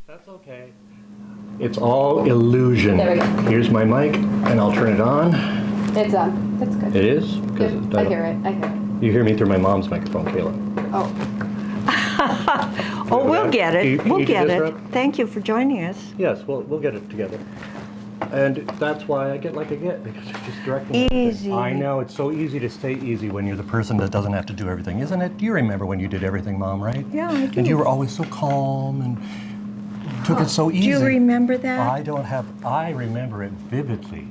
That's okay. It's all illusion. There we go. Here's my mic, and I'll turn it on. It's on. That's good. It is? Yep, I hear it. I hear it. You hear me through my mom's microphone, Kayla. Oh. Oh, we'll get it. We'll get it. Disrupt? Thank you for joining us. Yes, we'll get it together. And that's why I get like I get, because it's just directing. Easy. I know, it's so easy to stay easy when you're the person that doesn't have to do everything, isn't it? You remember when you did everything, Mom, right? Yeah, I do. And you were always so calm and took it so easy. Do you remember that? I remember it vividly.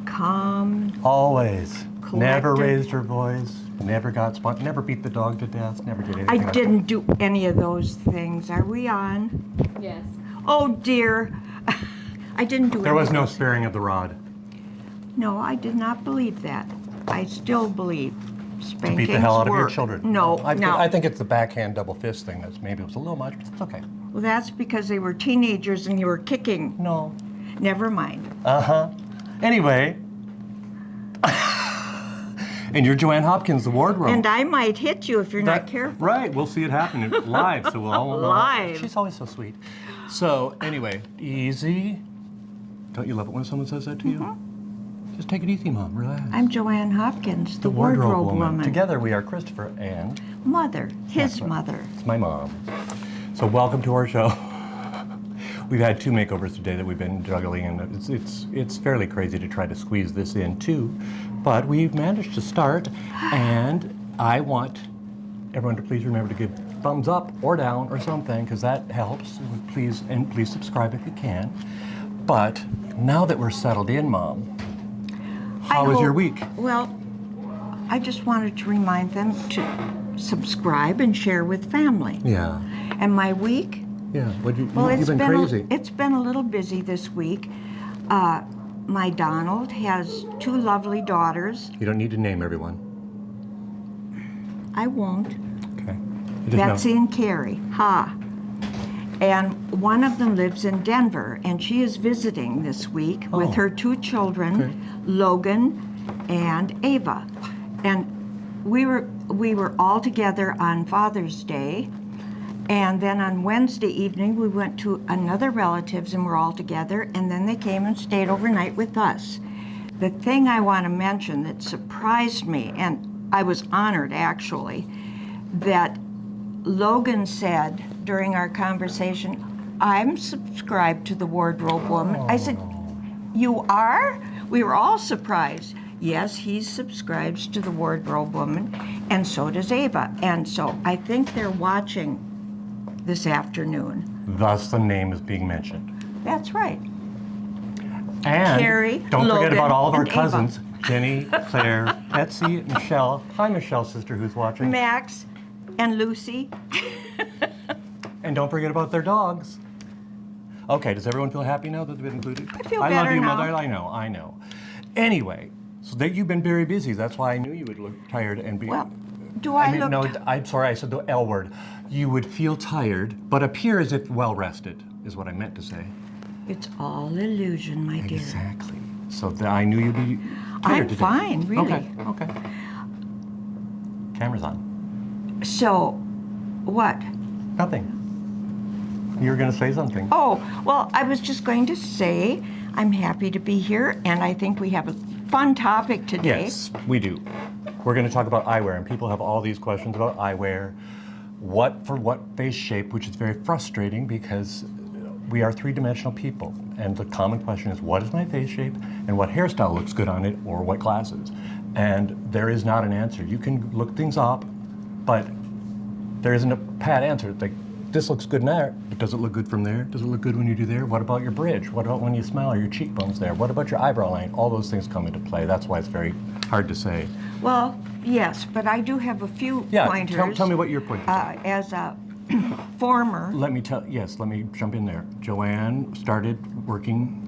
Calm. Always. Never Collected. raised her voice, never got never beat the dog to death, never did anything. I like didn't do any of those things. Are we on? Yes. Oh, dear. I didn't do There was any no of those. sparing of the rod. No, I did not believe that. I still believe spankings To beat the hell out of your work. children. No, I think it's the backhand double fist thing that's maybe it was a little much, but it's okay. Well, that's because they were teenagers and you were kicking. No. Never mind. Anyway. And you're Joann Hopkins, the wardrobe. And I might hit you if you're not careful. Right, we'll see it happen live, so we'll all know. Live. She's always so sweet. So, anyway, easy. Don't you love it when someone says that to you? Just take it easy, Mom, relax. I'm Joann Hopkins, the wardrobe woman. Together we are Christopher and... Mother, his That's right. mother. It's my mom. So welcome to our show. We've had 2 makeovers today that we've been juggling, and it's fairly crazy to try to squeeze this in too, but we've managed to start, and I want everyone to please remember to give thumbs up or down or something, because that helps. Please subscribe if you can. But now that we're settled in, Mom, how was your week? Well, I just wanted to remind them to subscribe and share with family. Yeah. And my week? Yeah. Well, you've been crazy. It's been a little busy this week. My Donald has 2 lovely daughters. You don't need to name everyone. I won't. Okay. Betsy and Carrie. Ha. And one of them lives in Denver, and she is visiting this week with her 2 children, Okay. Logan and Ava. And we were all together on Father's Day. And then on Wednesday evening, we went to another relative's and we're all together. And then they came and stayed overnight with us. The thing I want to mention that surprised me, and I was honored actually, that Logan said during our conversation, I'm subscribed to the Wardrobe Woman. I said, you are? We were all surprised. Yes, he subscribes to the Wardrobe Woman, and so does Ava. And so I think they're watching this afternoon. Thus the name is being mentioned. That's right. And Carrie, don't forget Logan, about all of our and Ava. cousins, Jenny, Claire, Betsy, Michelle. Hi, Michelle's sister who's watching. Max and Lucy. And don't forget about their dogs. Okay, does everyone feel happy now that they've been included? I feel I better love you, now. Mother. I know. Anyway, so that you've been very busy. That's why I knew you would look tired and be... Well, do I look... No, I'm sorry, I said the L word. You would feel tired, but appear as if well-rested, is what I meant to say. It's all illusion, my dear. Exactly. So I knew you'd be tired I'm today. fine, really. Okay. Camera's on. So, what? Nothing. You were going to say something. Oh, well, I was just going to say I'm happy to be here, and I think we have a fun topic today. Yes, we do. We're going to talk about eyewear, and people have all these questions about eyewear. What face shape, which is very frustrating because we are 3-dimensional people, and the common question is, what is my face shape, and what hairstyle looks good on it, or what glasses? And there is not an answer. You can look things up, but there isn't a pat answer. It's like, this looks good there, but does it look good from there? Does it look good when you do there? What about your bridge? What about when you smile? Are your cheekbones there? What about your eyebrow line? All those things come into play. That's why it's very hard to say. Well, yes, but I do have a few pointers. Tell me what your point is. As a former... Let me jump in there. Joann started working,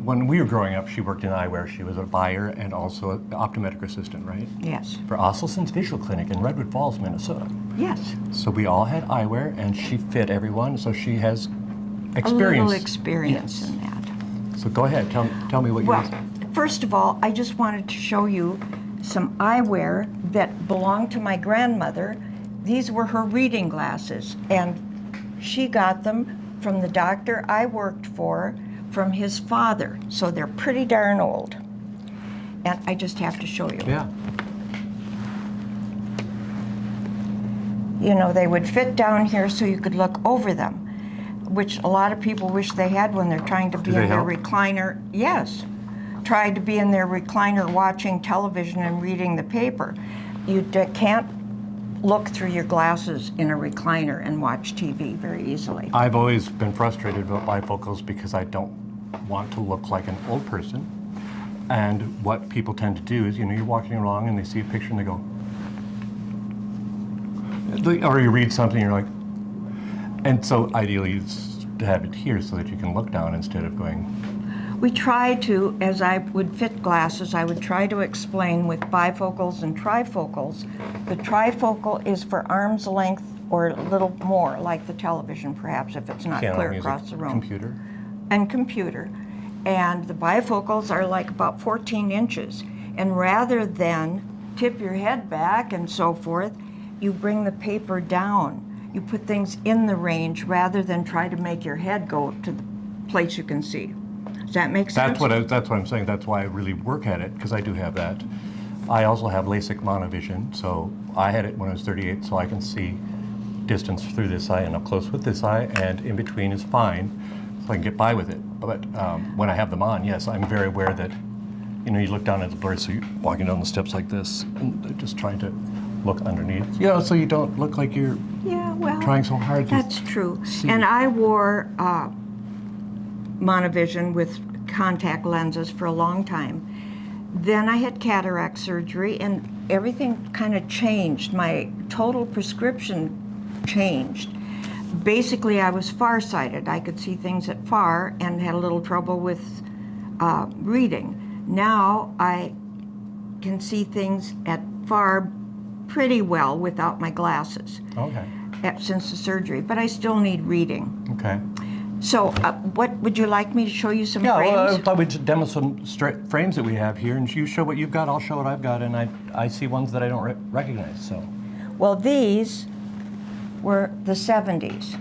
when we were growing up, she worked in eyewear. She was a buyer and also an optometric assistant, right? Yes. For Osselsen's Visual Clinic in Redwood Falls, Minnesota. Yes. So we all had eyewear, and she fit everyone, so she has experience. A little experience in that. So go ahead, tell me what you... Well, first of all, I just wanted to show you some eyewear that belonged to my grandmother. These were her reading glasses, and she got them from the doctor I worked for, from his father. So they're pretty darn old. And I just have to show you. Yeah. You know, they would fit down here so you could look over them, which a lot of people wish they had when they're trying to be in their recliner. Yes. Tried to be in their recliner watching television and reading the paper. You can't look through your glasses in a recliner and watch TV very easily. I've always been frustrated about bifocals because I don't want to look like an old person. And what people tend to do is, you know, you're walking along and they see a picture and they go, or you read something and you're like, and so ideally it's to have it here so that you can look down instead of going. We try to, as I would fit glasses, I would try to explain with bifocals and trifocals. The trifocal is for arm's length or a little more, like the television perhaps, if it's not clear across the room. Computer. And computer. And the bifocals are like about 14 inches. And rather than tip your head back and so forth, you bring the paper down. You put things in the range rather than try to make your head go to the place you can see. Does that make sense? That's what I'm saying. That's why I really work at it, because I do have that. I also have LASIK monovision, so I had it when I was 38, so I can see distance through this eye and up close with this eye, and in between is fine, so I can get by with it. But when I have them on, yes, I'm very aware that, you know, you look down at the blur, so you're walking down the steps like this, and just trying to look underneath, you know, so you don't look like you're trying so hard. That's true. See. And I wore monovision with contact lenses for a long time. Then I had cataract surgery and everything kind of changed. My total prescription changed. Basically, I was farsighted. I could see things at far and had a little trouble with reading. Now I can see things at far pretty well without my glasses. Okay. Since the surgery, but I still need reading. Okay. So what would you like me to show you some Yeah, frames? well, I thought we'd just demo some frames that we have here, and you show what you've got, I'll show what I've got, and I see ones that I don't recognize, so. Well, these were the 70s.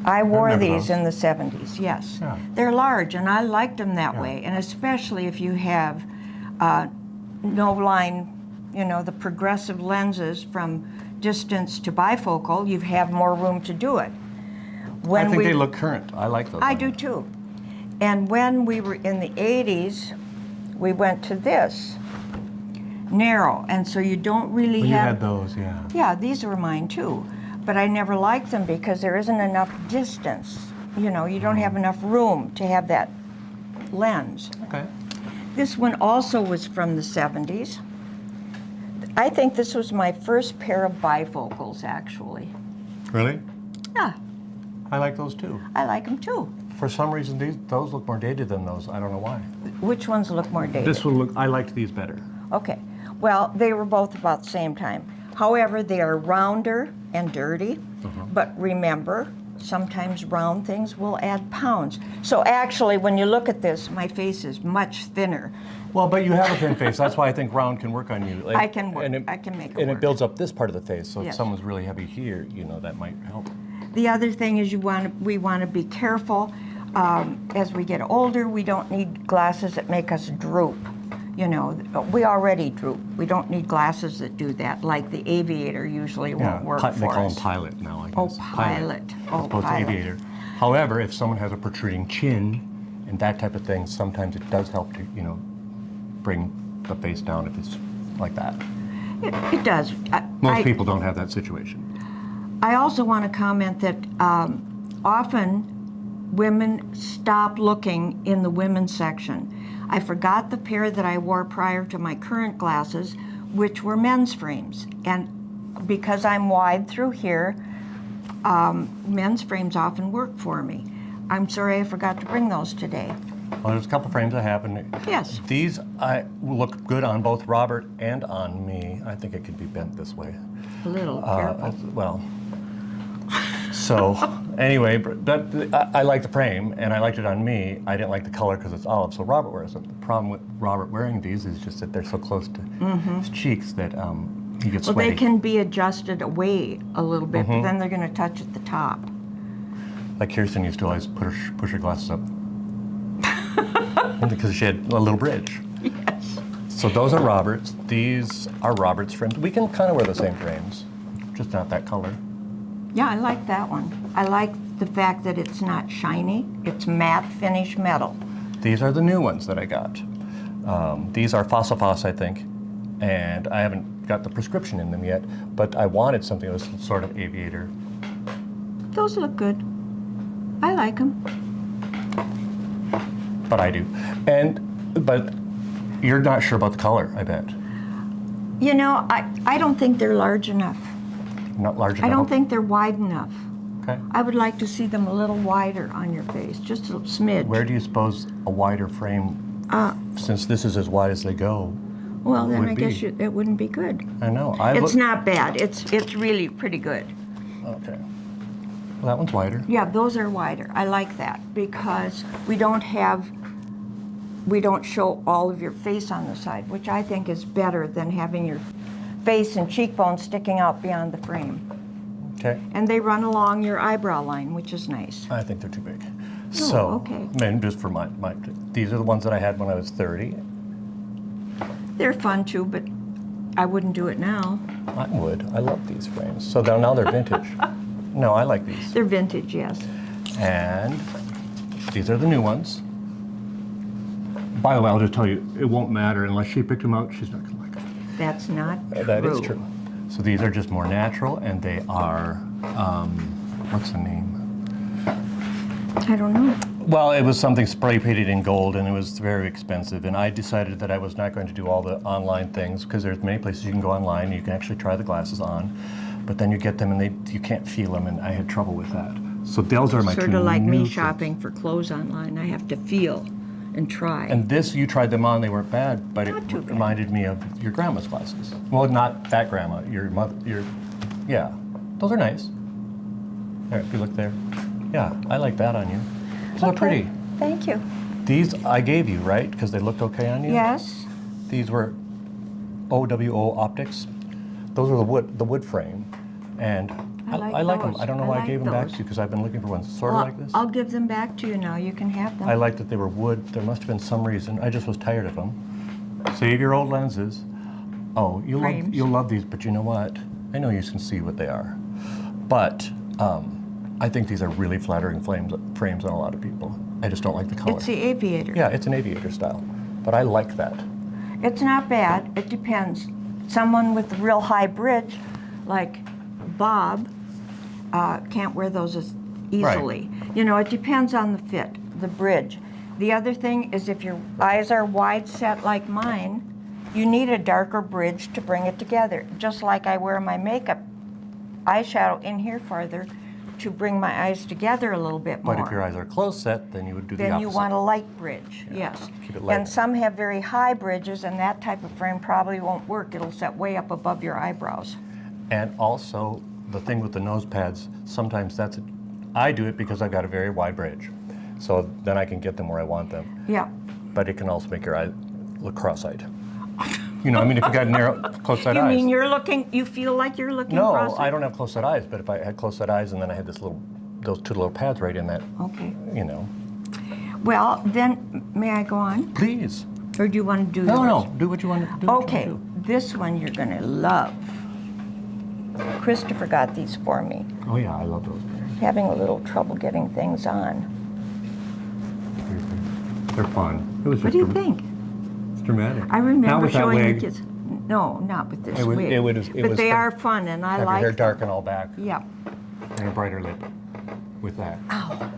I wore these in the 70s, yes. Yeah. They're large, and I liked them that way, and especially if you have no line, you know, the progressive lenses from distance to bifocal, you have more room to do it. I think they look current. I like those. I do too. And when we were in the 80s, we went to this, narrow, and so you don't really have... You had those, yeah. Yeah, these were mine too, but I never liked them because there isn't enough distance. You know, you don't have enough room to have that lens. Okay. This one also was from the 70s. I think this was my first pair of bifocals, actually. Really? Yeah, I like those too. I like them too. For some reason, those look more dated than those. I don't know why. Which ones look more dated? This one look. I liked these better. Okay. Well, they were both about the same time. However, they are rounder and dirty. But remember, sometimes round things will add pounds. So actually, when you look at this, my face is much thinner. Well, but you have a thin face. That's why I think round can work on you. I can work. I can make it work. And it builds up this part of the face. So Yes. if someone's really heavy here, you know, that might help. The other thing is we want to be careful. As we get older, we don't need glasses that make us droop. You know, we already droop. We don't need glasses that do that, like the aviator usually won't work for us. They call them pilot now, I guess. Oh, pilot. As opposed to aviator. However, if someone has a protruding chin and that type of thing, sometimes it does help to, you know, bring the face down if it's like that. It does. Most people don't have that situation. I also want to comment that often women stop looking in the women's section. I forgot the pair that I wore prior to my current glasses, which were men's frames. And because I'm wide through here, men's frames often work for me. I'm sorry I forgot to bring those today. Well, there's a couple frames I have, and Yes. these look good on both Robert and on me. I think it could be bent this way. A little careful. Well, so anyway, but I like the frame, and I liked it on me. I didn't like the color because it's olive, so Robert wears it. The problem with Robert wearing these is just that they're so close to his cheeks that he gets Well, sweaty. they can be adjusted away a little bit, but then they're going to touch at the top. Like Kirsten used to always push her glasses up. Because she had a little bridge. Yes. So those are Roberts. These are Roberts frames. We can kind of wear the same frames, just not that color. Yeah, I like that one. I like the fact that it's not shiny. It's matte finish metal. These are the new ones that I got. These are Fossifos, I think, and I haven't got the prescription in them yet, but I wanted something that was sort of aviator. Those look good. I like them. But I do. But you're not sure about the color, I bet. You know, I don't think they're large enough. Not large enough? I don't think they're wide enough. Okay. I would like to see them a little wider on your face, just a smidge. Where do you suppose a wider frame, since this is as wide as they go, well, then would I guess be? it wouldn't be good. I know. It's not bad. It's really pretty good. Okay. Well, that one's wider. Yeah, those are wider. I like that because we don't show all of your face on the side, which I think is better than having your face and cheekbones sticking out beyond the frame. Okay. And they run along your eyebrow line, which is nice. I think they're too big. Okay. And just for my, these are the ones that I had when I was 30. They're fun too, but I wouldn't do it now. I would. I love these frames. So now they're vintage. No, I like these. They're vintage, yes. And these are the new ones. By the way, I'll just tell you, it won't matter unless she picked them out. She's not going to like them. That's not true. That is true. So these are just more natural, and they are, what's the name? I don't know. Well, it was something spray painted in gold, and it was very expensive. And I decided that I was not going to do all the online things, because there's many places you can go online and you can actually try the glasses on. But then you get them and you can't feel them, and I had trouble with that. So those are my two Sort of like new me things. shopping for clothes online. I have to feel and try. And this, you tried them on, they weren't bad, but Not it too bad. reminded me of your grandma's glasses. Well, not that grandma, your mother, yeah. Those are nice. There, if you look there. Yeah, I like that on you. Those are pretty. Thank you. These I gave you, right? Because they looked okay on you? Yes. These were OWO optics. Those are the wood frame. And I like them. those. I don't know why I like gave them back those. to you, because I've been looking for ones sort of Well, like this. I'll give them back to you now. You can have them. I liked that they were wood. There must have been some reason. I just was tired of them. Save your old lenses. Oh, Frames. you'll love these, but you know what? I know you can see what they are. But I think these are really flattering frames on a lot of people. I just don't like the color. It's the aviator. Yeah, it's an aviator style. But I like that. It's not bad. It depends. Someone with a real high bridge, like Bob, can't wear those as easily. Right. You know, it depends on the fit, the bridge. The other thing is if your eyes are wide set like mine, you need a darker bridge to bring it together. Just like I wear my makeup eyeshadow in here farther to bring my eyes together a little bit more. But if your eyes are close set, then you would do the Then opposite. you want a light bridge, yes. keep it light. And some have very high bridges, and that type of frame probably won't work. It'll set way up above your eyebrows. And also, the thing with the nose pads, sometimes I do it because I've got a very wide bridge. So then I can get them where I want them. Yeah. But it can also make your eye look cross-eyed. You know, I mean, if you got narrow, close-set You eyes. mean you feel like you're looking No, cross-eyed? I don't have close-set eyes, but if I had close-set eyes and then I had those two little pads right in that, Okay. you know. Well, then, may I go on? Please. Or do you want to do No, yours? no, do what you want to do. Okay, this one you're going to love. Christopher got these for me. Oh yeah, I love those. Having a little trouble getting things on. They're fun. It was What just do you think? It's dramatic. I remember Not with that showing wig. the kids. No, not with this It was- wig. it was but they fun. are fun, and I Have your like hair them. dark and all back, Yeah. and a brighter lip with that. Ow.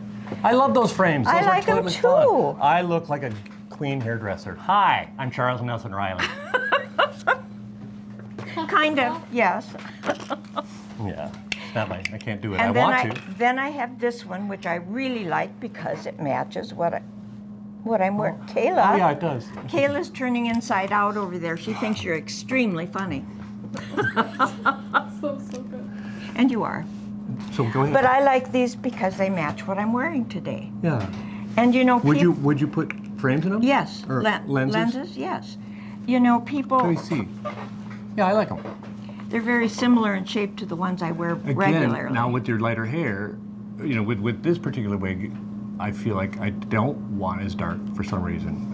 I love those frames. I Those are like 'em totally fun. too. I look like a queen hairdresser. Hi, I'm Charles Nelson Riley. Kind of, yes. Yeah, it's not I can't do it. And I then want to. Then I have this one, which I really like because it matches what I'm wearing. Kayla. Oh yeah, it does. Kayla's turning inside out over there. She thinks you're extremely funny. So good. And you are. So go ahead. But I like these because they match what I'm wearing today. Yeah. And you know, Would you put frames in them? Yes. Or lenses? Lenses, yes. You know, people, Let me see. Yeah, I like them. they're very similar in shape to the ones I wear Again, regularly. now with your lighter hair, you know, with this particular wig, I feel like I don't want as dark for some reason.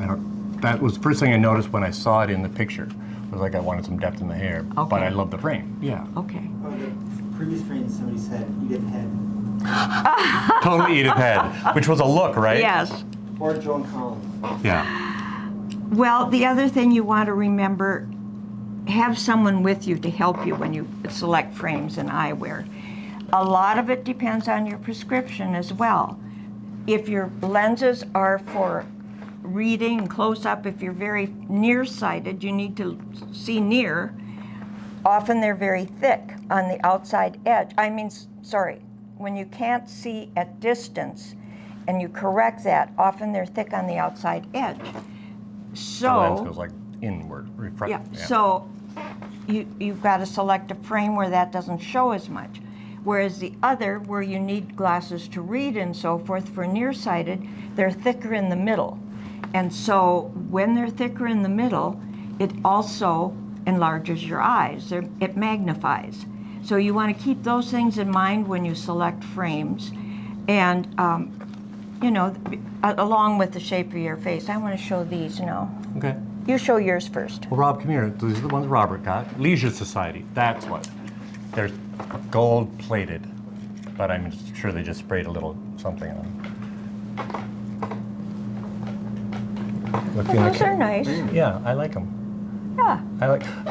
That was the first thing I noticed when I saw it in the picture. It was like I wanted some depth in the hair, Okay. but I love the frame. Yeah. Okay. Oh, the previous frame, somebody said Edith Head. Totally Edith Head, which was a look, right? Yes. Or Joan Collins. Yeah. Well, the other thing you want to remember, have someone with you to help you when you select frames in eyewear. A lot of it depends on your prescription as well. If your lenses are for reading close up, if you're very nearsighted, you need to see near. Often they're very thick on the outside edge. When you can't see at distance and you correct that, often they're thick on the outside edge. So The lens goes like inward, refract. yeah. So you've got to select a frame where that doesn't show as much. Whereas the other, where you need glasses to read and so forth, for nearsighted, they're thicker in the middle. And so when they're thicker in the middle, it also enlarges your eyes. It magnifies. So you want to keep those things in mind when you select frames. And, you know, along with the shape of your face. I want to show these now. Okay. You show yours first. Well, Rob, come here. These are the ones Robert got. Leisure Society. That's what. They're gold plated, but I'm sure they just sprayed a little something on. Those are nice. Yeah, I like them. Yeah.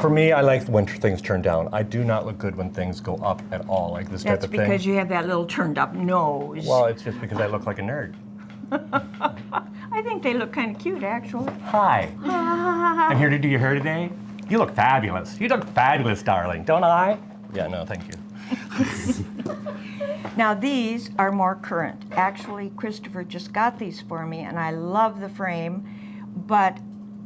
For me, I like when things turn down. I do not look good when things go up at all, like this That's type of thing. because you have that little turned up nose. Well, it's just because I look like a nerd. I think they look kind of cute, actually. Hi. I'm here to do your hair today. You look fabulous. You look fabulous, darling, don't I? Yeah, no, thank you. Now these are more current. Actually, Christopher just got these for me, and I love the frame, but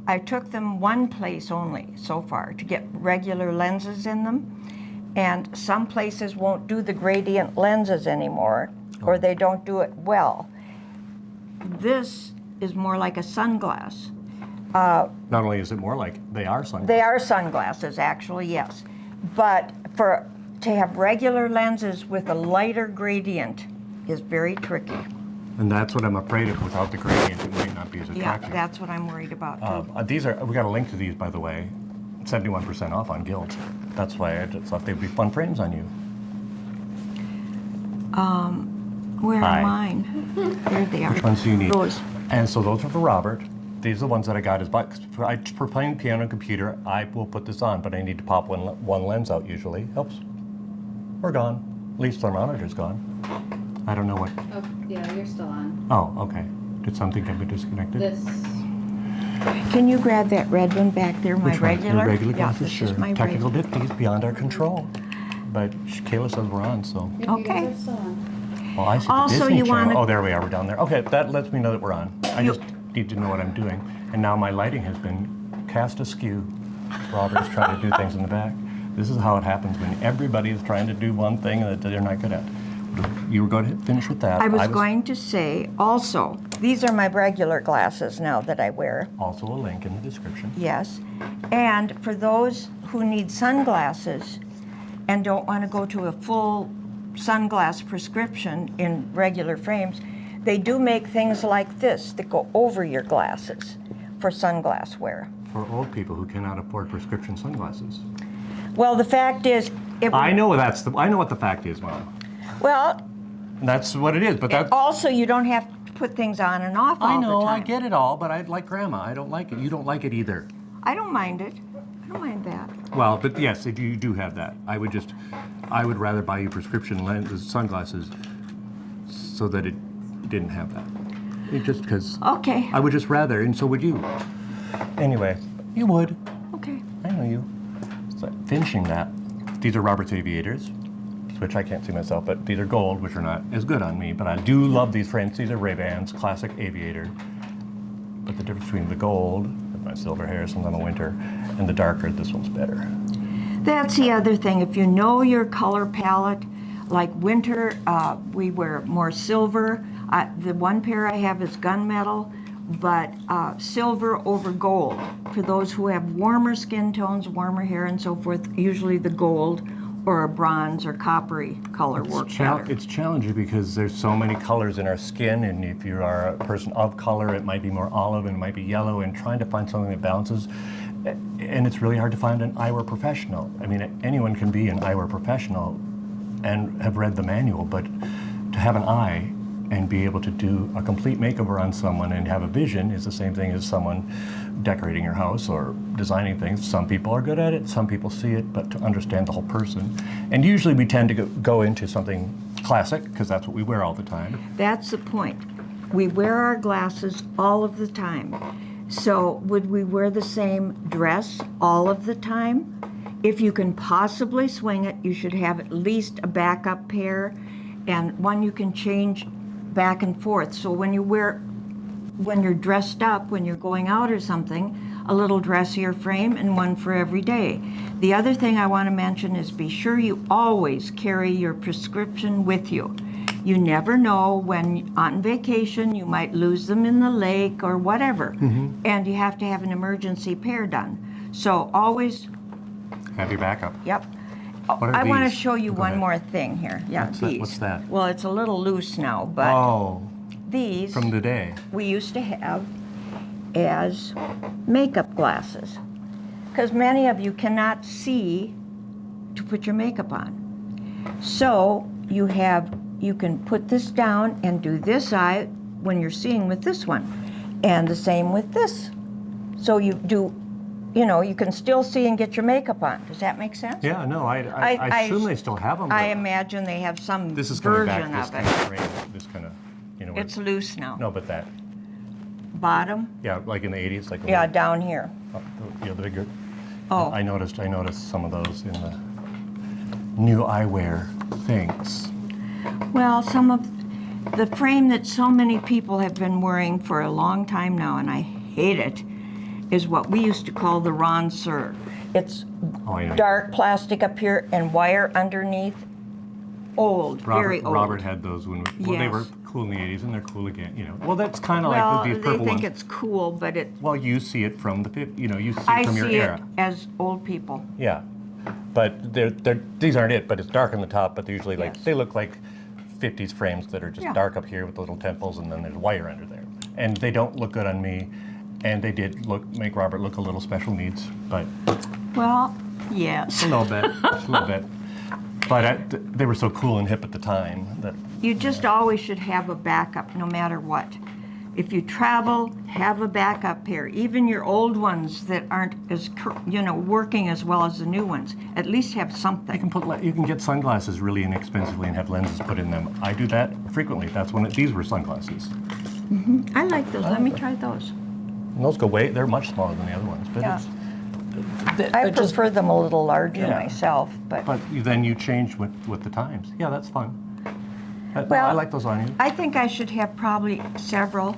I took them one place only so far to get regular lenses in them, and some places won't do the gradient lenses anymore, or they don't do it well. This is more like a sunglass. Not only is it more like, they are sunglasses. They are sunglasses, actually, yes. But to have regular lenses with a lighter gradient is very tricky. And that's what I'm afraid of. Without the gradient, it might not be as Yeah, attractive. that's what I'm worried about, too. These are, we got a link to these, by the way. 71% off on Guild. That's why I just thought they'd be fun frames on you. Where Hi. are mine? There they are. Which ones do you need? Those. And so those are for Robert. These are the ones that I got as for playing piano and computer. I will put this on, but I need to pop one lens out usually. Oops, we're gone. At least our monitor's gone. I don't know what. Oh, yeah, you're still on. Oh, okay. Did something get me disconnected? This. Can you grab that red one back there, my Which one? regular? Your regular Yeah, glasses? this Sure. is my Technical regular. difficulties beyond our control. But Kayla says we're on, so. Yep, Okay. You guys are still on. Well, I see the Also, Disney you Channel. wanna- Oh, there we are. We're down there. Okay, that lets me know that we're on. I You- just need to know what I'm doing. And now my lighting has been cast askew. Robert's trying to do things in the back. This is how it happens when everybody is trying to do one thing that they're not good at. You were going to finish with that. I was going to say, also, these are my regular glasses now that I wear. Also a link in the description. Yes. And for those who need sunglasses and don't want to go to a full sunglass prescription in regular frames, they do make things like this that go over your glasses for sunglass wear. For old people who cannot afford prescription sunglasses. Well, the fact is, I know I know what the fact is, Mom. well, That's what it is, but that's. also you don't have to put things on and off all I know, the time. I get it all, but I like Grandma. I don't like it. You don't like it either. I don't mind it. I don't mind that. Well, but yes, if you do have that, I would rather buy you prescription lenses, sunglasses, so that it didn't have that. It just because Okay. I would just rather, and so would you. Anyway, you would. Okay. I know you. So finishing that, these are Robert's Aviators, which I can't see myself, but these are gold, which are not as good on me. But I do love these frames. These are Ray-Bans, classic Aviator. But the difference between the gold, with my silver hair since I'm a winter, and the darker, this one's better. That's the other thing. If you know your color palette, like winter, we wear more silver. The one pair I have is gunmetal, but silver over gold. For those who have warmer skin tones, warmer hair and so forth, usually the gold or a bronze or coppery color work better? It's challenging because there's so many colors in our skin, and if you are a person of color, it might be more olive and it might be yellow, and trying to find something that balances. And it's really hard to find an eyewear professional. I mean, anyone can be an eyewear professional and have read the manual, but to have an eye and be able to do a complete makeover on someone and have a vision is the same thing as someone decorating your house or designing things. Some people are good at it, some people see it, but to understand the whole person. And usually we tend to go into something classic, because that's what we wear all the time. That's the point. We wear our glasses all of the time. So would we wear the same dress all of the time? If you can possibly swing it, you should have at least a backup pair and one you can change back and forth. So when you're dressed up, when you're going out or something, a little dressier frame and one for every day. The other thing I want to mention is be sure you always carry your prescription with you. You never know when on vacation you might lose them in the lake or whatever, and you have to have an emergency pair done. So always have your backup. Yep. What are I want to these? show you Go one ahead. more thing here. Yeah, What's that? these. What's that? Well, it's a little loose now, but Oh, these from the day. we used to have as makeup glasses, because many of you cannot see to put your makeup on. So you can put this down and do this eye when you're seeing with this one, and the same with this. So you do, you can still see and get your makeup on. Does that make sense? Yeah, no, I assume they still have them. I but imagine they have some this is coming version back. This of kind it. of frame, this kind of, where It's loose now. no, but that. Bottom? Yeah, like in the 80s, like Yeah, down here. the bigger. Oh. I noticed some of those in the new eyewear things. Well, some of the frame that so many people have been wearing for a long time now, and I hate it, is what we used to call the Ron Sir. It's Oh, I know. dark plastic up here and wire underneath. Old, very old. Robert had those when they Yes. were cool in the 80s, and they're cool again. Well, that's kind of Well, like these they purple think ones. it's cool, but Well, you see it from you see I it from your see it era. as old people. Yeah, but these aren't it. But it's dark on the top. But they're usually Yes. they look like 50s frames that are just Yeah. dark up here with the little temples, and then there's wire under there. And they don't look good on me. And they did make Robert look a little special needs, but Well, yes. a little bit, just a little bit. But they were so cool and hip at the time that. You just always should have a backup no matter what. If you travel, have a backup pair. Even your old ones that aren't as working as well as the new ones, at least have something. You can get sunglasses really inexpensively and have lenses put in them. I do that frequently. That's when these were sunglasses. I like those. Let me try those. And those go they're much smaller than the other ones. But Yeah. it's, I prefer them a little larger Yeah. myself, but then you change with the times. Yeah, that's fun. Well, I like those on you. I think I should have probably several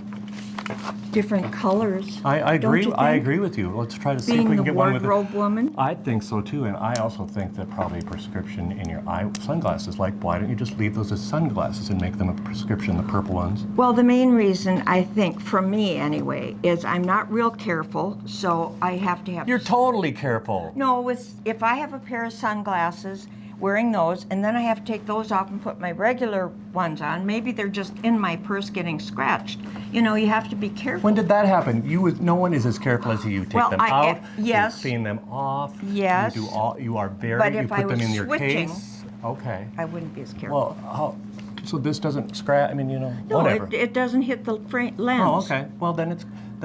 different colors. I Don't agree. you I think? agree with you. Let's try to see if Being we the can get one with it. wardrobe woman. I think so too, and I also think that probably a prescription in your sunglasses. Like, why don't you just leave those as sunglasses and make them a prescription, the purple ones? Well, the main reason, I think, for me anyway, is I'm not real careful, so I have to have... You're totally careful. No, if I have a pair of sunglasses, wearing those, and then I have to take those off and put my regular ones on, maybe they're just in my purse getting scratched. You have to be careful. When did that happen? No one is as careful as you. You take Well, them I- out. yes. You clean them off. Yes. You are very. But you if put I them was in your switching- case. Okay. I wouldn't be as careful. Well, so this doesn't scratch. I mean, no, whatever. it doesn't hit the lens. Oh, okay. Well, then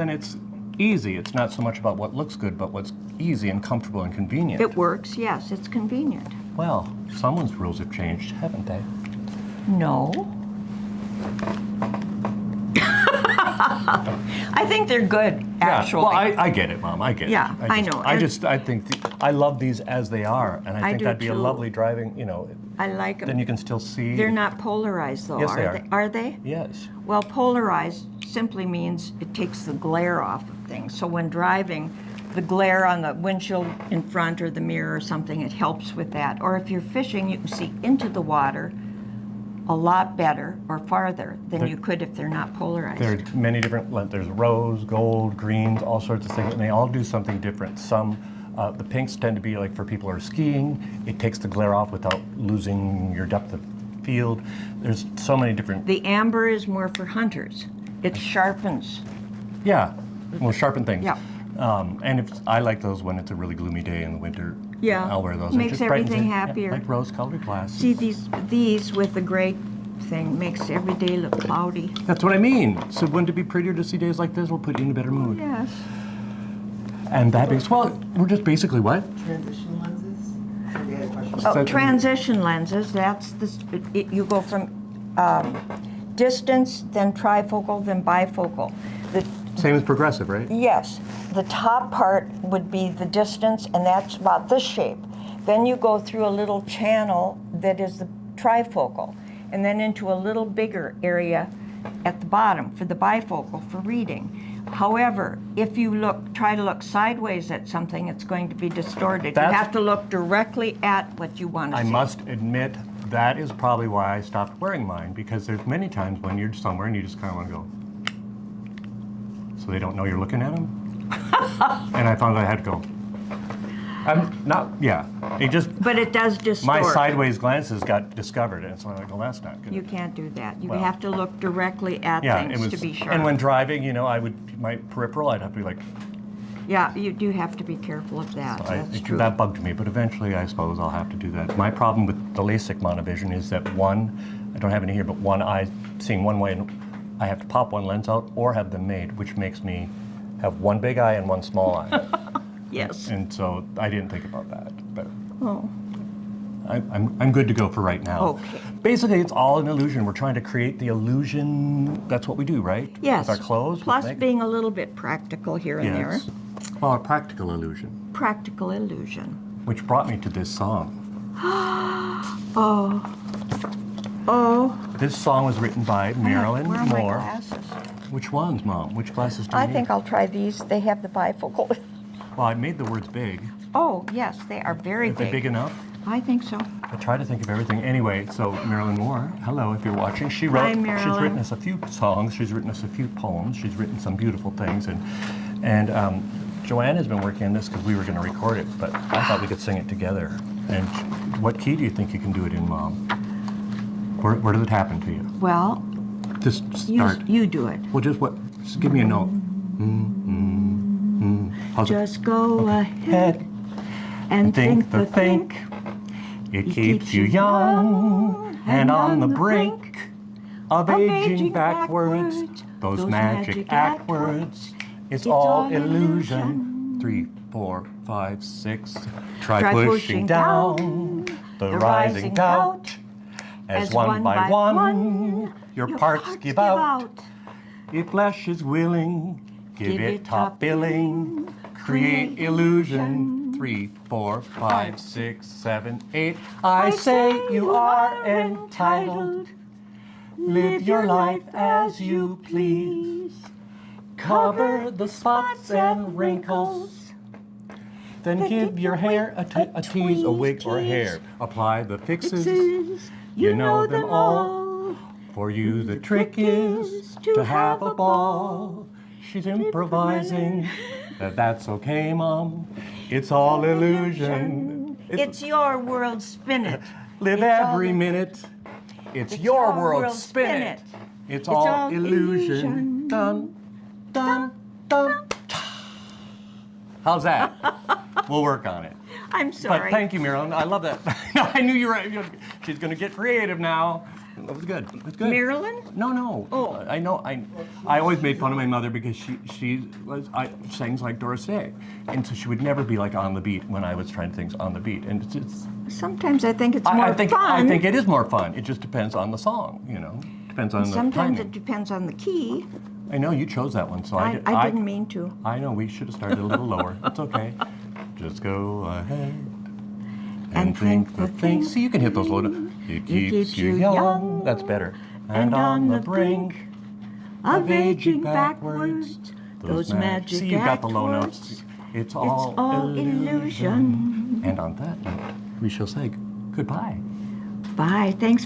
it's easy. It's not so much about what looks good, but what's easy and comfortable and convenient. It works, yes, it's convenient. Well, someone's rules have changed, haven't they? No. I think they're good, actually. Yeah. Well, I get it, Mom. I get Yeah, it. I know. I think I love these as they are, and I think do that'd be a too. lovely driving. I like them. Then you can still see. They're not polarized, though, Yes, they are. Are they? Yes. Well, polarized simply means it takes the glare off of things. So when driving, the glare on the windshield in front or the mirror or something, it helps with that. Or if you're fishing, you can see into the water a lot better or farther than you could if they're not polarized. There are many different. There's rose, gold, greens, all sorts of things, and they all do something different. Some The pinks tend to be like for people who are skiing. It takes the glare off without losing your depth of field. There's so many different. The amber is more for hunters. It sharpens. Yeah, well, sharpen things. Yeah. And I like those when it's a really gloomy day in the winter. Yeah. I'll wear those. Makes It just brightens everything it. Yeah, happier. like rose-colored glasses. See, these with the gray thing makes every day look cloudy. That's what I mean. So wouldn't it be prettier to see days like this? We'll put you in a better mood. Yes. And that means, well, we're just basically what? Transition lenses? Somebody had a question. Oh, So- transition lenses, that's this, you go from distance, then trifocal, then bifocal. Same as progressive, right? Yes, the top part would be the distance, and that's about this shape. Then you go through a little channel that is the trifocal, and then into a little bigger area at the bottom for the bifocal for reading. However, if you try to look sideways at something, it's going to be distorted. You have to look directly at what you want to see. I must admit, that is probably why I stopped wearing mine, because there's many times when you're somewhere and you just kind of want to go, so they don't know you're looking at them. And I found I had to go. I'm not, yeah. It just, But it does distort. my sideways glances got discovered, and so I'm like, well, that's not good. You can't do that. You Well, have to look directly at Yeah, things it was, to be sure. and when driving, you know, my peripheral, I'd have to be like, Yeah, you do have to be careful of that. That's true. that bugged me, but eventually I suppose I'll have to do that. My problem with the LASIK monovision is that one, I don't have any here, but one eye seeing one way, and I have to pop one lens out or have them made, which makes me have one big eye and one small eye. Yes. And so I didn't think about that, but Oh. I'm good to go for right now. Okay. Basically, it's all an illusion. We're trying to create the illusion. That's what we do, right? Yes. With our clothes. with Plus makeup. being a little bit practical here and there. Yes. Well, a practical illusion, Practical illusion. which brought me to this song. Oh. Oh. This song was written by Marilyn Where are my Moore. glasses? Which ones, Mom? Which glasses do you I need? think I'll try these. They have the bifocal. Well, I made the words big. Oh, yes, they are very Are they big enough? I think so. I try to think of everything. Anyway, so Marilyn Moore, hello if you're watching. She's written Marilyn. us a few songs. She's written us a few poems. She's written some beautiful things. And Joann has been working on this because we were going to record it, but I thought we could sing it together. And what key do you think you can do it in, Mom? Where does it happen to you? Well, Just start. you do it. Well, just give me a note. How's it? Just go ahead Head. and think the think. It keeps you young and on the brink of aging backwards. Those magic act words. It's all illusion. 3, 4, 5, 6. Try pushing down the rising doubt. As one by one, your parts give out. If flesh is willing, give it top billing. Create illusion. 3, 4, 5, 6, 7, 8. I say you are entitled. Live your life as you please. Cover the spots and wrinkles. Then give your hair a tease, a wig or a hair. Apply the fixes. You know them all. For you the trick is to have a ball. She's improvising. That's okay, Mom. It's all illusion. It's your world, spin it. Live It's all every the- minute. It's your world, spin it. It's all illusion. Dun, dun, dun. How's that? We'll work on it. I'm But sorry. thank you, Marilyn. I love that. No, I knew you were. She's going to get creative now. That was good. That's good. Marilyn? No. Oh. I know. I always made fun of my mother because she sings like Doris Day, and so she would never be like on the beat when I was trying things on the beat. And it's Sometimes I think it's more I think fun. it is more fun. It just depends on the song, you know. Depends on the Sometimes timing. it depends on the key. I know you chose that one, so I didn't mean to. I know we should have started a little lower. It's okay. Just go ahead and think the thing. See, you can hit those low notes. It keeps you young. That's better. And on the brink of aging backwards, those magic See, you've got the low words. notes. It's all illusion. And on that note, we shall say goodbye. Bye. Thanks